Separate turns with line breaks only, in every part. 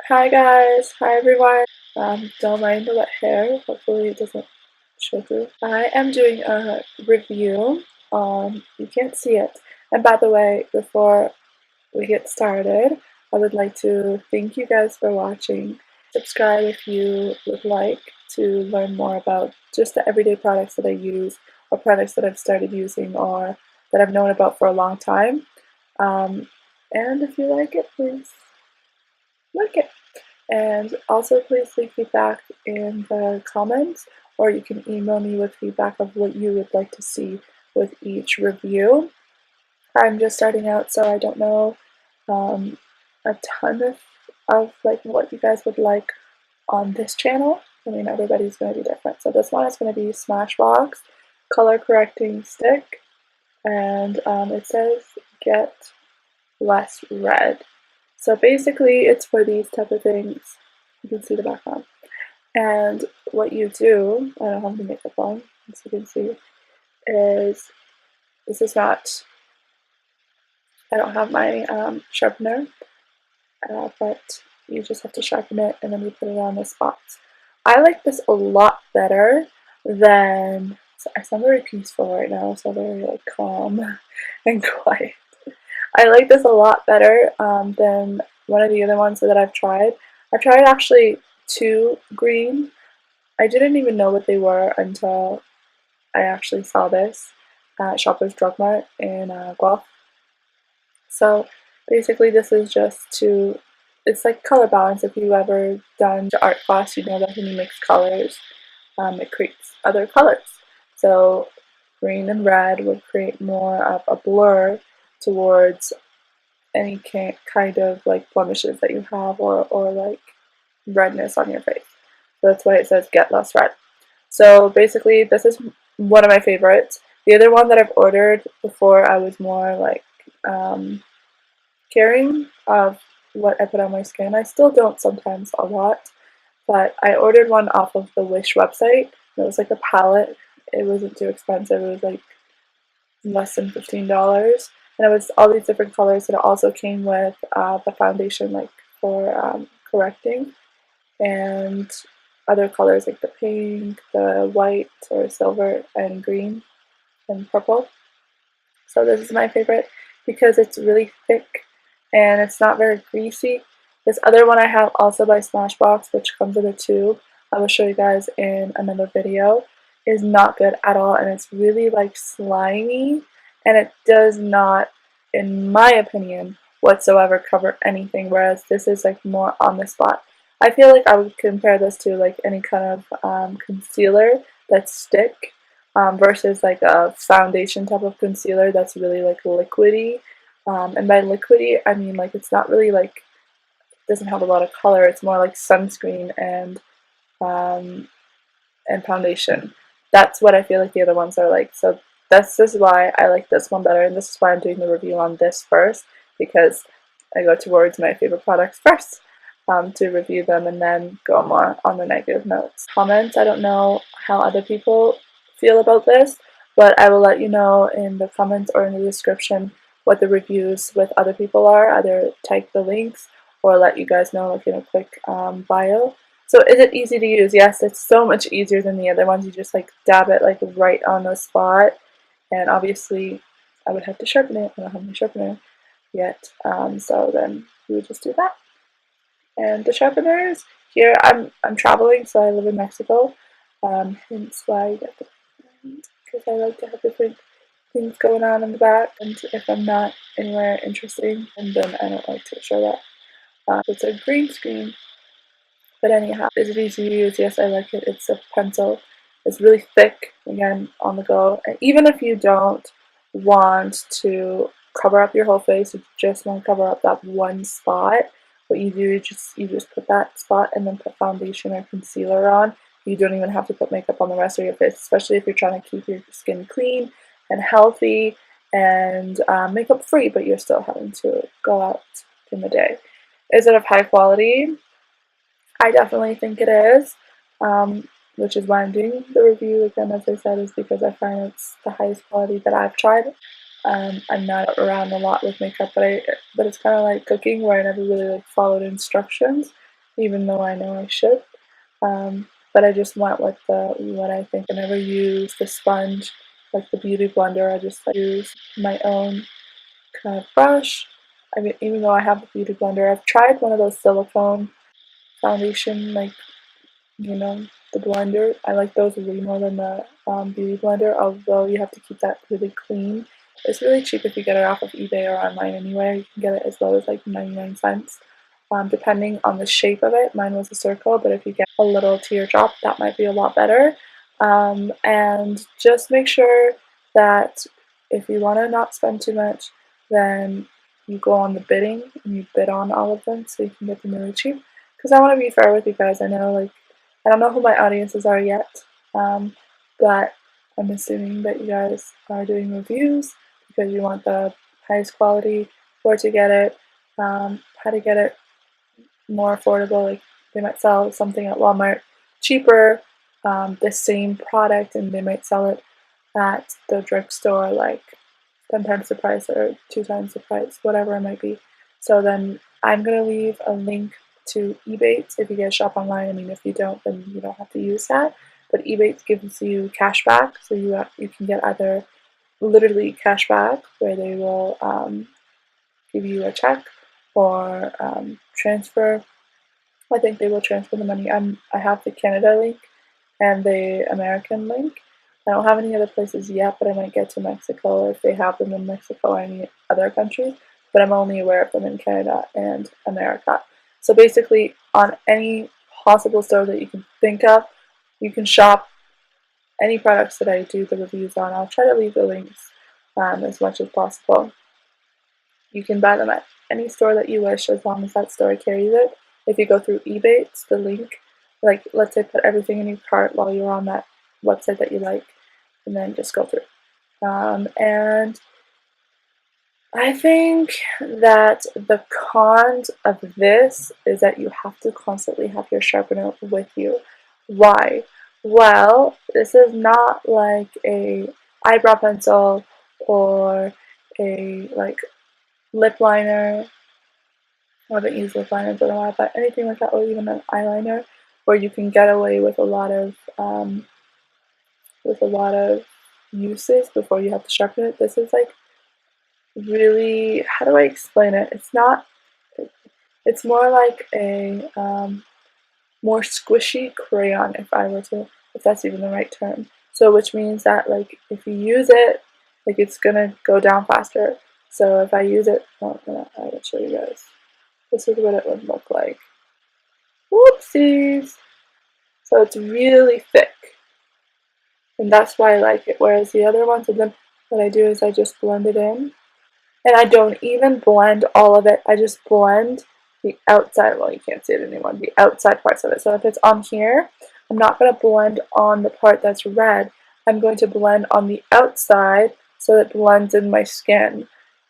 Hi guys, hi everyone. Don't mind the wet hair, hopefully it doesn't show through. I am doing a review you can't see it. And by the way, before we get started, I would like to thank you guys for watching. Subscribe if you would like to learn more about just the everyday products that I use, or products that I've started using, or that I've known about for a long time. And if you like it, please like it. And also please leave feedback in the comments, or you can email me with feedback of what you would like to see with each review. I'm just starting out, so I don't know a ton of like what you guys would like on this channel. I mean, everybody's going to be different. So this one is going to be SmashBox color correcting stick, and it says get less red. So basically it's for these type of things. You can see the background. And what you do, I don't have the makeup on, as you can see, is this is not, I don't have my sharpener, but you just have to sharpen it and then you put it on the spots. I like this a lot better than, I sound very peaceful right now, so very like calm and quiet. I like this a lot better than one of the other ones that I've tried. I've tried actually two green. I didn't even know what they were until I actually saw this at Shoppers Drug Mart in Guelph. So basically this is just to, it's like color balance. If you've ever done art class, you know that when you mix colors, it creates other colors. So green and red would create more of a blur towards any kind of like blemishes that you have, or like redness on your face. So that's why it says get less red. So basically this is one of my favorites. The other one that I've ordered before, I was more like caring of what I put on my skin. I still don't sometimes a lot, but I ordered one off of the Wish website. It was like a palette. It wasn't too expensive. It was like less than $15. And it was all these different colors, and it also came with the foundation like for correcting, and other colors like the pink, the white or silver, and green and purple. So this is my favorite because it's really thick and it's not very greasy. This other one I have also by SmashBox, which comes in a tube, I will show you guys in another video, is not good at all, and it's really like slimy, and it does not, in my opinion, whatsoever cover anything, whereas this is like more on the spot. I feel like I would compare this to like any kind of concealer that's stick, versus like a foundation type of concealer that's really like liquidy. And by liquidy, I mean like it's not really like, doesn't have a lot of color. It's more like sunscreen and foundation. That's what I feel like the other ones are like. So this is why I like this one better, and this is why I'm doing the review on this first, because I go towards my favorite products first to review them, and then go more on the negative notes. Comments, I don't know how other people feel about this, but I will let you know in the comments or in the description what the reviews with other people are. Either type the links or let you guys know like in a quick bio. So is it easy to use? Yes, it's so much easier than the other ones. You just like dab it like right on the spot, and obviously I would have to sharpen it. I don't have my sharpener yet, so then we would just do that. And the sharpeners here, I'm traveling, so I live in Mexico, hence why I get the because I like to have different things going on in the back, and if I'm not anywhere interesting, and then I don't like to show that. It's a green screen, but anyhow, is it easy to use? Yes, I like it. It's a pencil. It's really thick, again, on the go. And even if you don't want to cover up your whole face, you just want to cover up that one spot, what you do is you just put that spot and then put foundation or concealer on. You don't even have to put makeup on the rest of your face, especially if you're trying to keep your skin clean and healthy and makeup free, but you're still having to go out in the day. Is it of high quality? I definitely think it is, which is why I'm doing the review again, as I said, is because I find it's the highest quality that I've tried. I'm not around a lot with makeup, but it's kind of like cooking, where I never really like followed instructions, even though I know I should. But I just went with what I think. I never use the sponge, like the beauty blender. I just use my own kind of brush. I mean, even though I have the beauty blender, I've tried one of those silicone foundation, like, you know, the blender. I like those way more than the beauty blender, although you have to keep that really clean. It's really cheap if you get it off of eBay or online anywhere. You can get it as low as like 99 cents. Depending on the shape of it. Mine was a circle, but if you get a little teardrop, that might be a lot better. And just make sure that if you want to not spend too much, then you go on the bidding and you bid on all of them so you can get them really cheap. Because I want to be fair with you guys. I know, like, I don't know who my audiences are yet, but I'm assuming that you guys are doing reviews because you want the highest quality, where to get it, how to get it more affordable. Like, they might sell something at Walmart cheaper, the same product, and they might sell it at the drugstore like 10 times the price or 2 times the price, whatever it might be. So then I'm going to leave a link to Ebates if you guys shop online. I mean, if you don't, then you don't have to use that. But Ebates gives you cash back, so you can get either literally cash back, where they will give you a check, or transfer. I think they will transfer the money. I have the Canada link and the American link. I don't have any other places yet, but I might get to Mexico if they have them in Mexico or any other countries. But I'm only aware of them in Canada and America. So basically, on any possible store that you can think of, you can shop any products that I do the reviews on. I'll try to leave the links as much as possible. You can buy them at any store that you wish, as long as that store carries it. If you go through eBay, it's the link. Like, let's say, put everything in your cart while you're on that website that you like, and then just go through. And I think that the cons of this is that you have to constantly have your sharpener with you. Why? Well, this is not like a eyebrow pencil or a like lip liner. I haven't used lip liners in a while, but anything like that, or even an eyeliner, where you can get away with a lot of uses before you have to sharpen it. This is like really, how do I explain it? It's not. It's more like a more squishy crayon, if that's even the right term. So, which means that, like, if you use it, like, it's gonna go down faster. So if I use it, I will show you guys. This is what it would look like. Whoopsies! So it's really thick, and that's why I like it. Whereas the other ones, and then what I do is I just blend it in, and I don't even blend all of it. I just blend the outside. Well, you can't see it anymore. The outside parts of it. So if it's on here, I'm not going to blend on the part that's red. I'm going to blend on the outside so it blends in my skin.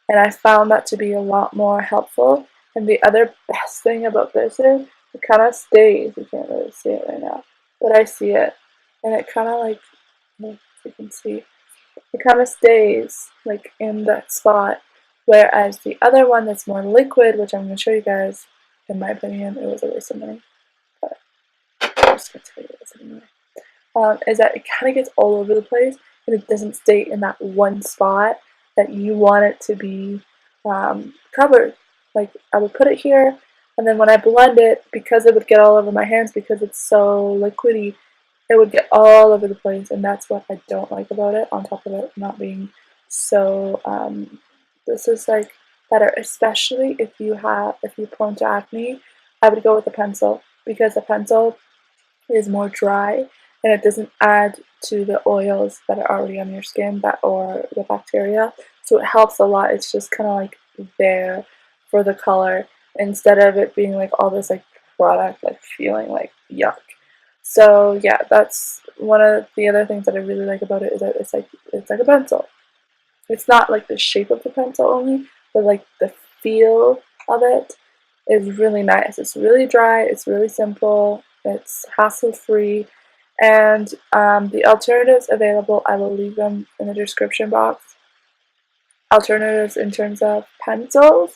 And I found that to be a lot more helpful. And the other best thing about this is it kind of stays. You can't really see it right now, but I see it. And it kind of like, if you can see, it kind of stays like in that spot. Whereas the other one that's more liquid, which I'm going to show you guys, in my opinion, it was a waste of money, but I'm just going to tell you this anyway, is that it kind of gets all over the place, and it doesn't stay in that one spot that you want it to be covered. Like, I would put it here, and then when I blend it, because it would get all over my hands because it's so liquidy, it would get all over the place, and that's what I don't like about it, on top of it not being so, this is like better, especially if you're prone to acne. I would go with a pencil, because a pencil is more dry, and it doesn't add to the oils that are already on your skin, or the bacteria, so it helps a lot. It's just kind of like there for the color, instead of it being like all this like product, like feeling like yuck. So yeah, that's one of the other things that I really like about it, is that it's like a pencil. It's not like the shape of the pencil only, but like the feel of it is really nice. It's really dry, it's really simple, it's hassle-free, and the alternatives available, I will leave them in the description box. Alternatives in terms of pencils,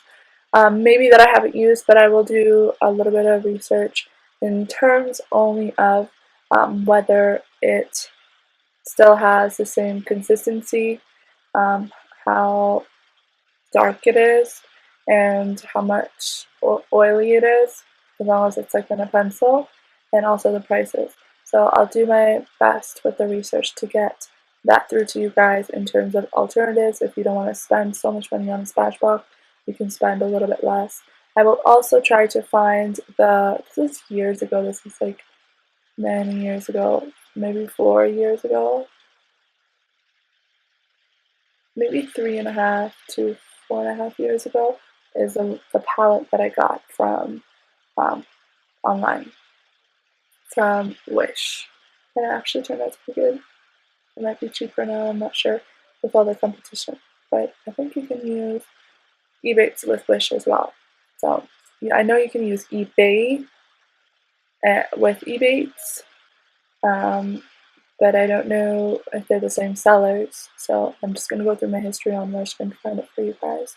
maybe that I haven't used, but I will do a little bit of research in terms only of whether it still has the same consistency, how dark it is, and how much oily it is, as long as it's like in a pencil, and also the prices. So I'll do my best with the research to get that through to you guys in terms of alternatives. If you don't want to spend so much money on a SmashBox, you can spend a little bit less. I will also try to find this is years ago, this is like many years ago, maybe 4 years ago, maybe 3.5 to 4.5 years ago, is the palette that I got from online, from Wish. And it actually turned out to be good. It might be cheaper now, I'm not sure, with all the competition. But I think you can use Ebates with Wish as well. So yeah, I know you can use eBay with Ebates, but I don't know if they're the same sellers. So I'm just going to go through my history on Wish and find it for you guys.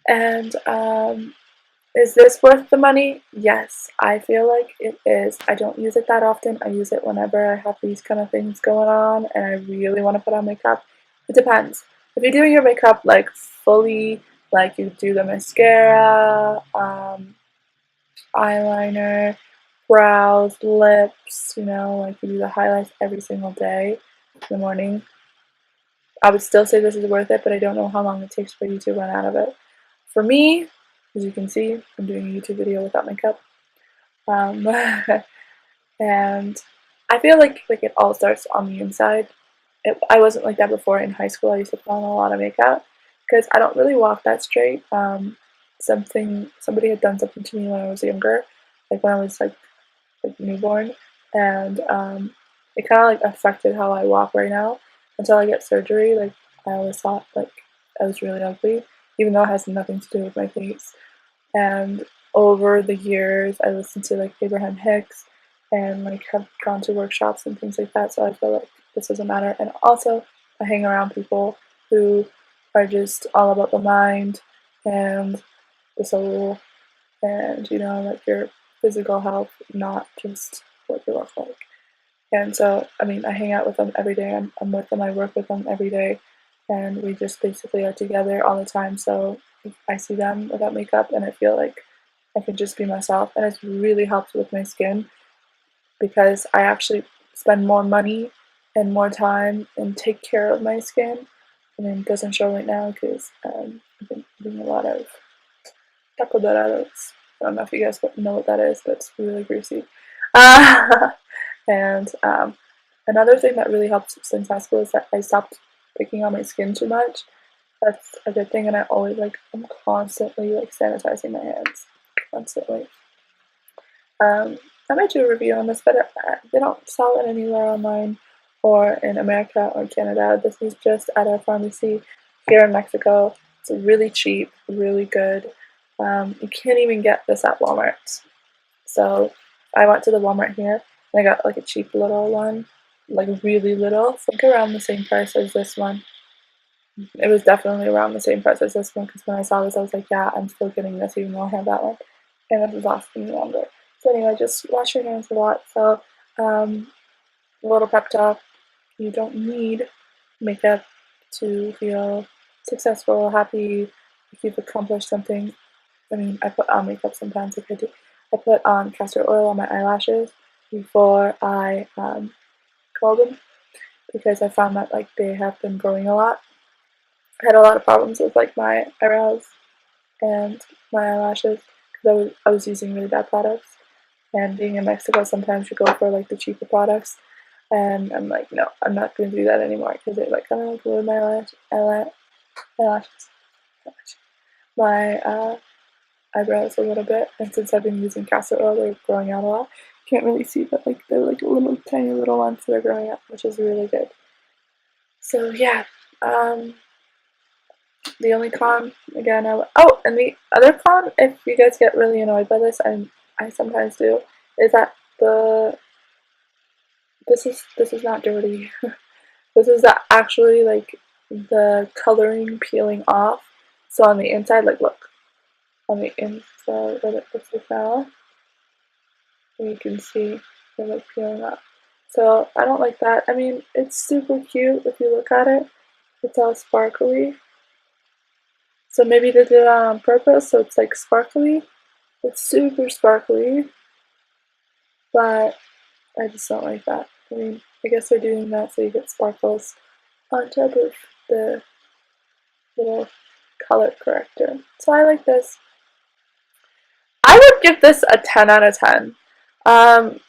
And is this worth the money? Yes, I feel like it is. I don't use it that often. I use it whenever I have these kind of things going on and I really want to put on makeup. It depends. If you're doing your makeup like fully, like you do the mascara, eyeliner, brows, lips, you know, like you do the highlights every single day in the morning, I would still say this is worth it, but I don't know how long it takes for you to run out of it. For me, as you can see, I'm doing a YouTube video without makeup. And I feel like it all starts on the inside. I wasn't like that before in high school. I used to put on a lot of makeup because I don't really walk that straight. Somebody had done something to me when I was younger, like when I was like newborn, and it kind of like affected how I walk right now until I get surgery. Like I always thought like I was really ugly, even though it has nothing to do with my face. And over the years, I listened to like Abraham Hicks and like have gone to workshops and things like that. So I feel like this doesn't matter. And also, I hang around people who are just all about the mind and the soul, and you know, like your physical health, not just what you look like. And so, I mean, I hang out with them every day. I'm with them. I work with them every day, and we just basically are together all the time. So I see them without makeup, and I feel like I can just be myself, and it's really helped with my skin because I actually spend more money and more time and take care of my skin. I mean, it doesn't show right now because I've been eating a lot of taco dorados. I don't know if you guys know what that is, but it's really greasy. And another thing that really helped since high school is that I stopped picking on my skin too much. That's a good thing, and I always I'm constantly sanitizing my hands, constantly. I might do a review on this, but they don't sell it anywhere online or in America or Canada. This is just at a pharmacy here in Mexico. It's really cheap, really good. You can't even get this at Walmart. So I went to the Walmart here and I got like a cheap little one, like really little. So I think around the same price as this one. It was definitely around the same price as this one because when I saw this, I was like, yeah, I'm still getting this even though I have that one. And this is lasting me longer. So anyway, just wash your hands a lot. So a little pep talk. You don't need makeup to feel successful, happy, if you've accomplished something. I mean, I put on makeup sometimes if I do. I put on castor oil on my eyelashes before I curl them because I found that like they have been growing a lot. I had a lot of problems with like my eyebrows and my eyelashes because I was using really bad products. And being in Mexico, sometimes you go for like the cheaper products, and I'm like, no, I'm not going to do that anymore because it like kind of like ruined my eyelashes, my eyebrows a little bit. And since I've been using castor oil, they're growing out a lot. You can't really see, but like they're like little tiny little ones that are growing up, which is really good. So yeah, the only con again, and the other con, if you guys get really annoyed by this, I sometimes do, is that this is not dirty. This is actually like the coloring peeling off. So on the inside, like look, on the inside what it looks like now. And you can see it like peeling up. So I don't like that. I mean, it's super cute if you look at it. It's all sparkly. So maybe they did it on purpose, so it's like sparkly. It's super sparkly, but I just don't like that. I mean, I guess they're doing that so you get sparkles on top of the little color corrector. So I like this. I would give this a 10 out of 10. And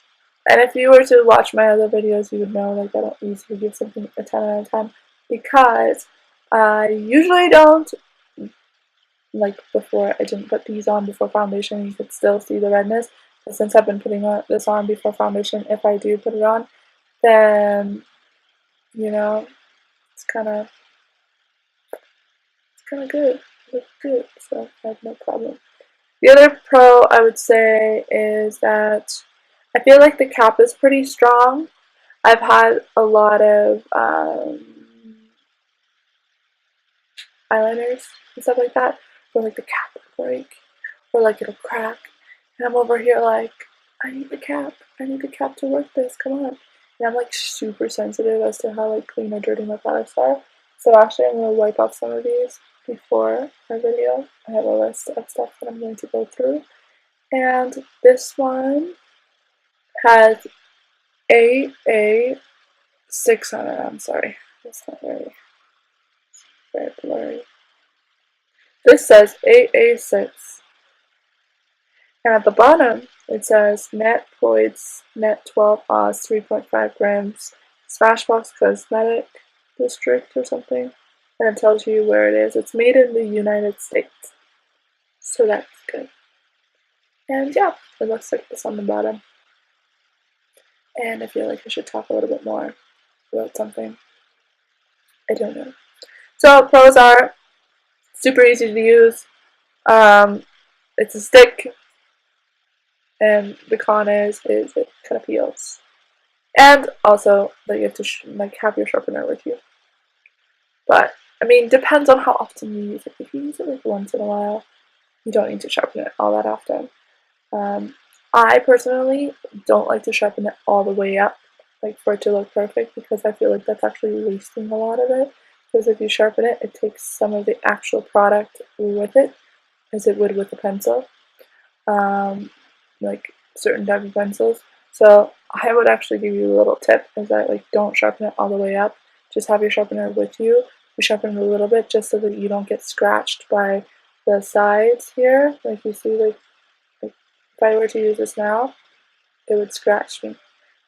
if you were to watch my other videos, you would know like I don't usually give something a 10 out of 10 because I usually don't. Like before, I didn't put these on before foundation, you could still see the redness. But since I've been putting this on before foundation, if I do put it on, then you know it's kind of good. It looks good, so I have no problem. The other pro I would say is that I feel like the cap is pretty strong. I've had a lot of eyeliners and stuff like that where like the cap will break or like it'll crack, and I'm over here like, I need the cap to work this, come on. And I'm like super sensitive as to how like clean or dirty my products are. So actually I'm going to wipe off some of these before my video. I have a list of stuff that I'm going to go through. And this one has AA6 on it. I'm sorry, it's not very blurry. This says AA6. And at the bottom, it says net points, net 12 Oz, 3.5 grams, SmashBox Cosmetic District or something. And it tells you where it is. It's made in the United States. So that's good. And yeah, it looks like this on the bottom. And I feel like I should talk a little bit more about something. I don't know. So pros are super easy to use. It's a stick. And the con is it kind of peels. And also that you have to like have your sharpener with you. But I mean, depends on how often you use it. If you use it like once in a while, you don't need to sharpen it all that often. I personally don't like to sharpen it all the way up, like for it to look perfect, because I feel like that's actually wasting a lot of it. Because if you sharpen it, it takes some of the actual product with it, as it would with a pencil, like certain type of pencils. So I would actually give you a little tip, is that like don't sharpen it all the way up. Just have your sharpener with you. You sharpen it a little bit just so that you don't get scratched by the sides here. Like you see, like if I were to use this now, it would scratch me.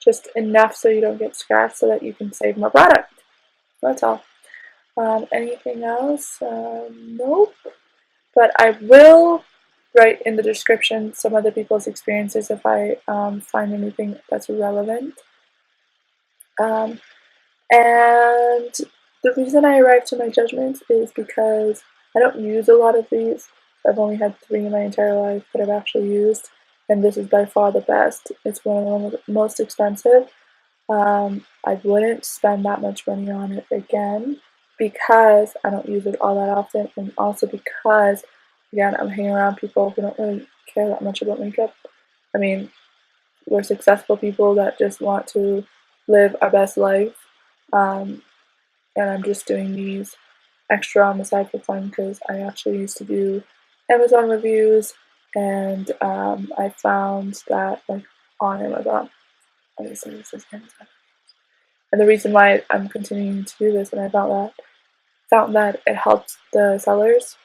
Just enough so you don't get scratched so that you can save more product. That's all. Anything else? Nope. But I will write in the description some other people's experiences if I find anything that's relevant. And the reason I arrived to my judgments is because I don't use a lot of these. I've only had 3 in my entire life that I've actually used, and this is by far the best. It's one of the most expensive. I wouldn't spend that much money on it again because I don't use it all that often, and also because, again, I'm hanging around people who don't really care that much about makeup. I mean, we're successful people that just want to live our best life, and I'm just doing these extra on the side for fun because I actually used to do Amazon reviews, and I found that like on Amazon, obviously this is Amazon, and the reason why I'm continuing to do this, and I found that it helps the sellers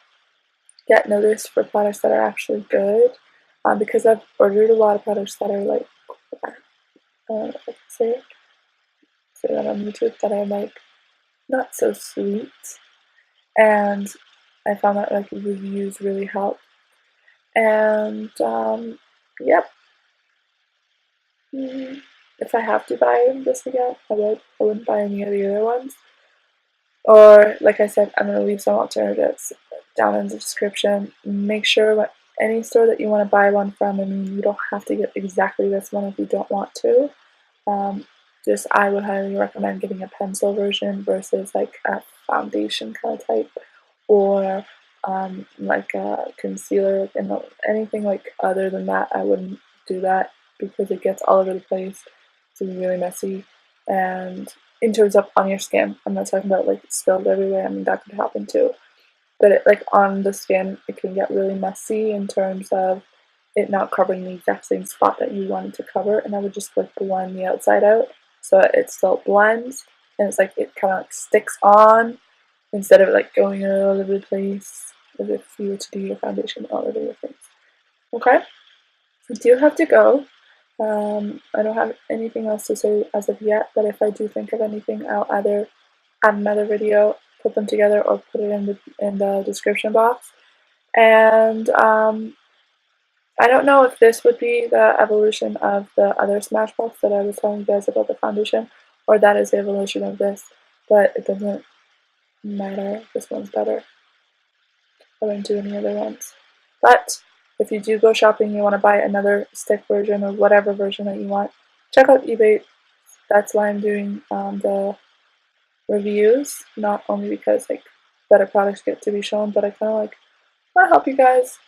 get noticed for products that are actually good, because I've ordered a lot of products that are like, I don't know if I can say that on YouTube, that are like not so sweet, and I found that like reviews really help. And yep. If I have to buy this again, I would. I wouldn't buy any of the other ones. Or like I said, I'm gonna leave some alternatives down in the description. Make sure any store that you want to buy one from, I mean, you don't have to get exactly this one if you don't want to. Just I would highly recommend getting a pencil version versus like a foundation kind of type, or like a concealer and anything like other than that. I wouldn't do that because it gets all over the place. It's really messy. And in terms of on your skin, I'm not talking about like spilled everywhere. I mean that could happen too. But it, like on the skin, it can get really messy in terms of it not covering the exact same spot that you wanted to cover, and I would just like blend the outside out so it still blends, and it's like it kind of like sticks on instead of like going all over the place as if you were to do your foundation all over your face. Okay, I do have to go. I don't have anything else to say as of yet, but if I do think of anything, I'll either add another video, put them together, or put it in the description box. And I don't know if this would be the evolution of the other SmashBox that I was telling you guys about the foundation, or that is the evolution of this, but it doesn't matter. This one's better. I wouldn't do any other ones. But if you do go shopping, you want to buy another stick version or whatever version that you want, check out eBay. That's why I'm doing the reviews, not only because like better products get to be shown, but I kind of like want to help you guys.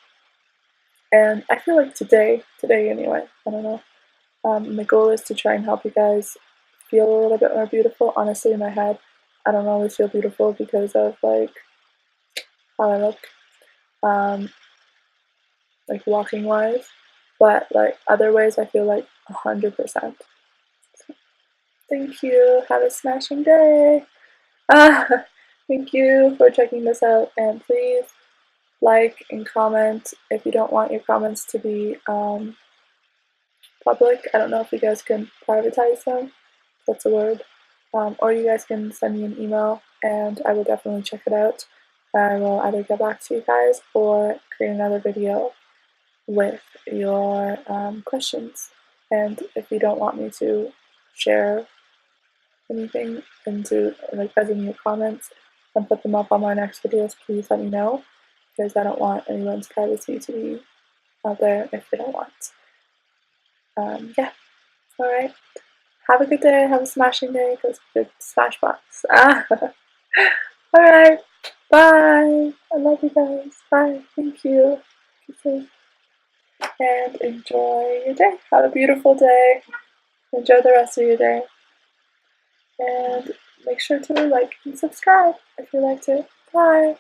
And I feel like today anyway, I don't know, my goal is to try and help you guys feel a little bit more beautiful. Honestly, in my head, I don't always feel beautiful because of like how I look, like walking wise, but like other ways, I feel like 100%. So, thank you. Have a smashing day. Thank you for checking this out, and please like and comment if you don't want your comments to be public. I don't know if you guys can privatize them. That's a word. Or you guys can send me an email and I will definitely check it out. I will either get back to you guys or create another video with your questions. And if you don't want me to share anything into like as in your comments and put them up on my next videos, please let me know, because I don't want anyone's privacy to be out there if they don't want. Yeah. Alright. Have a good day. Have a smashing day. Because good SmashBox. Alright. Bye. I love you guys. Bye. Thank you. And enjoy your day. Have a beautiful day. Enjoy the rest of your day. And make sure to like and subscribe if you liked it. Bye.